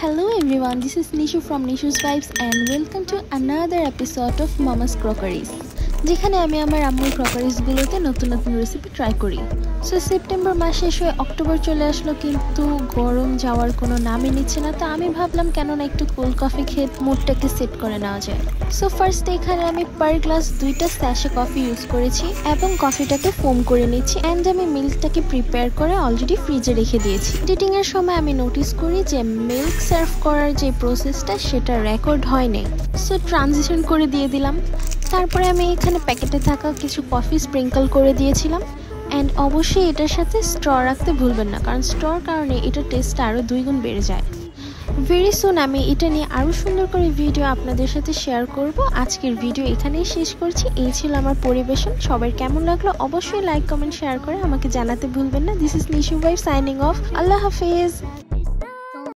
Hello everyone, this is Nishu from Nishu's Vibes and welcome to another episode of Mama's Crockeries. যেখানে আমি আমার আম্মুর ক্রকারিজগুলোতে নতুন নতুন রেসিপি ট্রাই করি। সো সেপ্টেম্বর মাস শেষ হয়ে অক্টোবর চলে আসলো, কিন্তু গরম যাওয়ার কোনো নামই নিচ্ছে না। তো আমি ভাবলাম কেন না একটু কোল্ড কফি খেয়ে মুডটাকে সেট করে নেওয়া যায়। সো ফার্স্ট এখানে আমি পার গ্লাস 2টা স্যাশে কফি ইউজ করেছি এবং কফিটাকে ফোম করে নিচ্ছি অ্যান্ড আমি মিল্কটাকে প্রিপেয়ার করে অলরেডি ফ্রিজে রেখে দিয়েছি। এডিটিংয়ের সময় আমি নোটিস করি যে মিল্ক সার্ভ করার যে প্রসেসটা সেটা রেকর্ড হয়নি। সো ট্রানজিশন করে দিয়ে দিলাম। তারপরে আমি এখানে প্যাকেটে থাকা কিছু কফি স্প্রিঙ্কল করে দিয়েছিলাম অ্যান্ড অবশ্যই এটার সাথে স্ট্র রাখতে ভুলবেন না, কারণ স্ট্রর কারণে এটার টেস্টটা আরও 2 গুণ বেড়ে যায়। ভেরি সুন আমি এটা নিয়ে আরও সুন্দর করে ভিডিও আপনাদের সাথে শেয়ার করব। আজকের ভিডিও এখানেই শেষ করছি। এই ছিল আমার পরিবেশন। সবার কেমন লাগলো অবশ্যই লাইক কমেন্ট শেয়ার করে আমাকে জানাতে ভুলবেন না। This is Nishu vibe signing off. আল্লাহ হাফেজ।